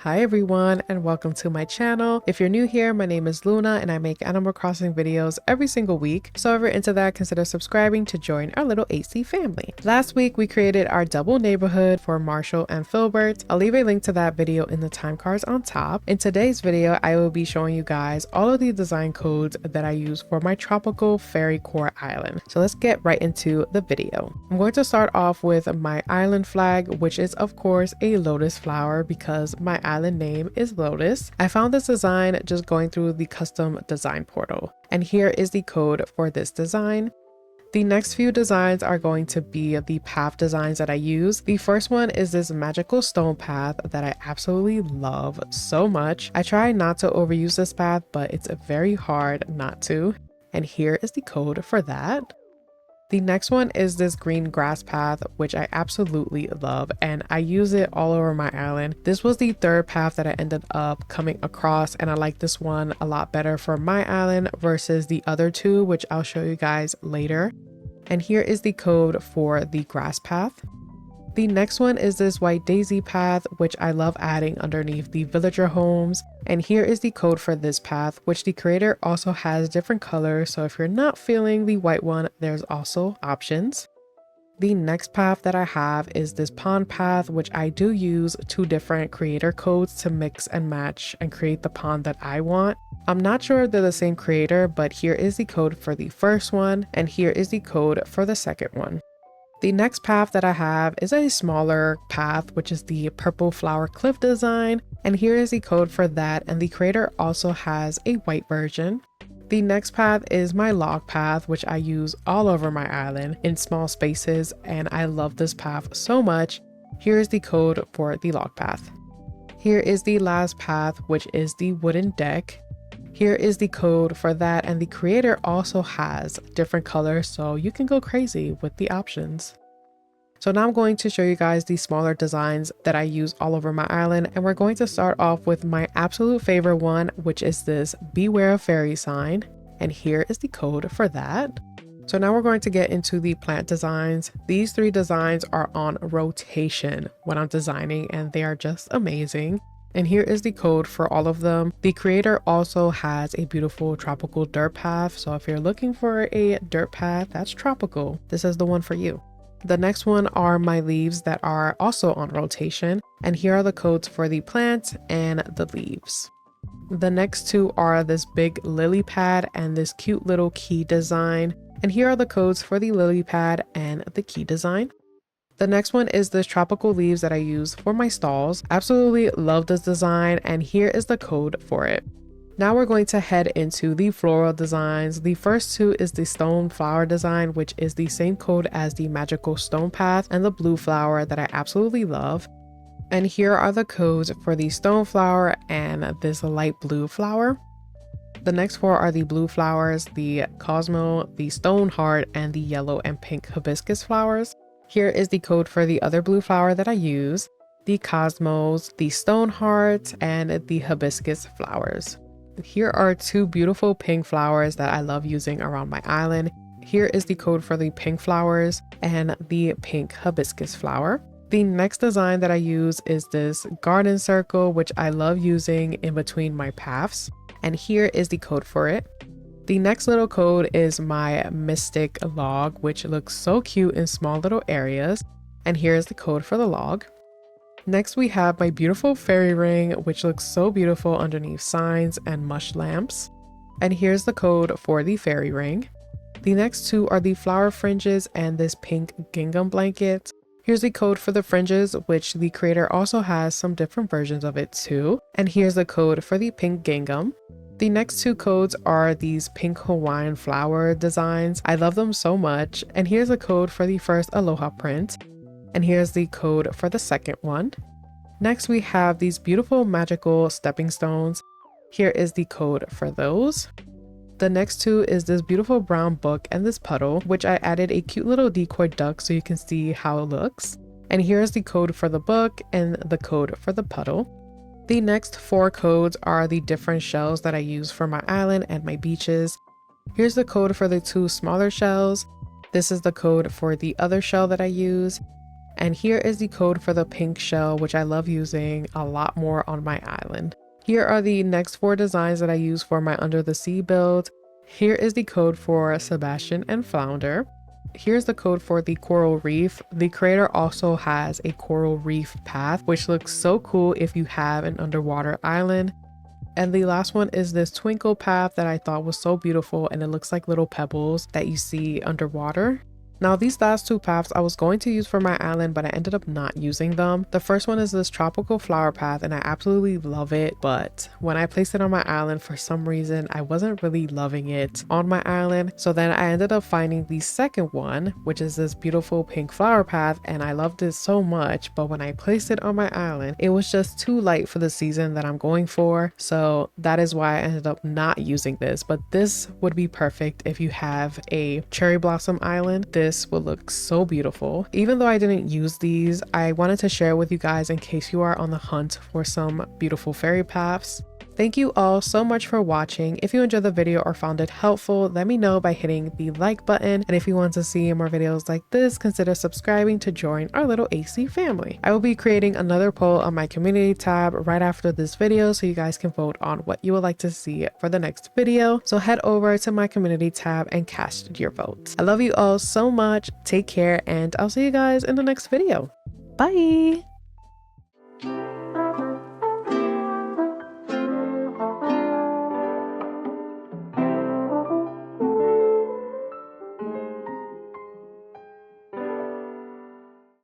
Hi everyone and welcome to my channel. If you're new here, my name is Luna and I make Animal Crossing videos every single week. So if you're into that, consider subscribing to join our little AC family. Last week we created our double neighborhood for Marshall and Filbert. I'll leave a link to that video in the time cards on top. In today's video, I will be showing you guys all of the design codes that I use for my Tropical Fairycore Island. So let's get right into the video. I'm going to start off with my island flag, which is of course a lotus flower because my island name is Lotus. I found this design just going through the custom design portal, and here is the code for this design. The next few designs are going to be the path designs that I use. The first one is this magical stone path that I absolutely love so much. I try not to overuse this path, but it's very hard not to. And here is the code for that. The next one is this green grass path, which I absolutely love, and I use it all over my island. This was the third path that I ended up coming across, and I like this one a lot better for my island versus the other two, which I'll show you guys later. And here is the code for the grass path. The next one is this white daisy path, which I love adding underneath the villager homes. And here is the code for this path, which the creator also has different colors. So if you're not feeling the white one, there's also options. The next path that I have is this pond path, which I do use two different creator codes to mix and match and create the pond that I want. I'm not sure if they're the same creator, but here is the code for the first one, and here is the code for the second one. The next path that I have is a smaller path, which is the purple flower cliff design. And here is the code for that. And the creator also has a white version. The next path is my log path, which I use all over my island in small spaces. And I love this path so much. Here is the code for the log path. Here is the last path, which is the wooden deck. Here is the code for that, and the creator also has different colors, so you can go crazy with the options. So now I'm going to show you guys the smaller designs that I use all over my island, and we're going to start off with my absolute favorite one, which is this Beware of Fairy sign, and here is the code for that. So now we're going to get into the plant designs. These three designs are on rotation when I'm designing, and they are just amazing. And here is the code for all of them. The creator also has a beautiful tropical dirt path. So if you're looking for a dirt path that's tropical, this is the one for you. The next one are my leaves that are also on rotation. And here are the codes for the plant and the leaves. The next two are this big lily pad and this cute little key design. And here are the codes for the lily pad and the key design. The next one is this tropical leaves that I use for my stalls. Absolutely love this design, and here is the code for it. Now we're going to head into the floral designs. The first two is the stone flower design, which is the same code as the magical stone path, and the blue flower that I absolutely love. And here are the codes for the stone flower and this light blue flower. The next four are the blue flowers, the cosmo, the stone heart, and the yellow and pink hibiscus flowers. Here is the code for the other blue flower that I use, the cosmos, the stone heart, and the hibiscus flowers. Here are two beautiful pink flowers that I love using around my island. Here is the code for the pink flowers and the pink hibiscus flower. The next design that I use is this garden circle, which I love using in between my paths. And here is the code for it. The next little code is my mystic log, which looks so cute in small little areas. And here's the code for the log. Next, we have my beautiful fairy ring, which looks so beautiful underneath signs and mush lamps. And here's the code for the fairy ring. The next two are the flower fringes and this pink gingham blanket. Here's the code for the fringes, which the creator also has some different versions of it too. And here's the code for the pink gingham. The next two codes are these pink Hawaiian flower designs. I love them so much. And here's a code for the first aloha print. And here's the code for the second one. Next, we have these beautiful magical stepping stones. Here is the code for those. The next two is this beautiful brown book and this puddle, which I added a cute little decoy duck so you can see how it looks. And here's the code for the book and the code for the puddle. The next four codes are the different shells that I use for my island and my beaches. Here's the code for the two smaller shells. This is the code for the other shell that I use. And here is the code for the pink shell, which I love using a lot more on my island. Here are the next 4 designs that I use for my under the sea build. Here is the code for Sebastian and Flounder. Here's the code for the coral reef. The creator also has a coral reef path, which looks so cool if you have an underwater island. And the last one is this twinkle path that I thought was so beautiful, and it looks like little pebbles that you see underwater. Now these last 2 paths I was going to use for my island, but I ended up not using them. The first one is this tropical flower path, and I absolutely love it, but when I placed it on my island, for some reason I wasn't really loving it on my island. So then I ended up finding the second one, which is this beautiful pink flower path, and I loved it so much, but when I placed it on my island, it was just too light for the season that I'm going for. So that is why I ended up not using this, but this would be perfect if you have a cherry blossom island. This will look so beautiful. Even though I didn't use these, I wanted to share with you guys in case you are on the hunt for some beautiful fairy paths. Thank you all so much for watching. If you enjoyed the video or found it helpful, let me know by hitting the like button. And if you want to see more videos like this, consider subscribing to join our little AC family. I will be creating another poll on my community tab right after this video, so you guys can vote on what you would like to see for the next video. So head over to my community tab and cast your vote. I love you all so much. Take care, and I'll see you guys in the next video. Bye.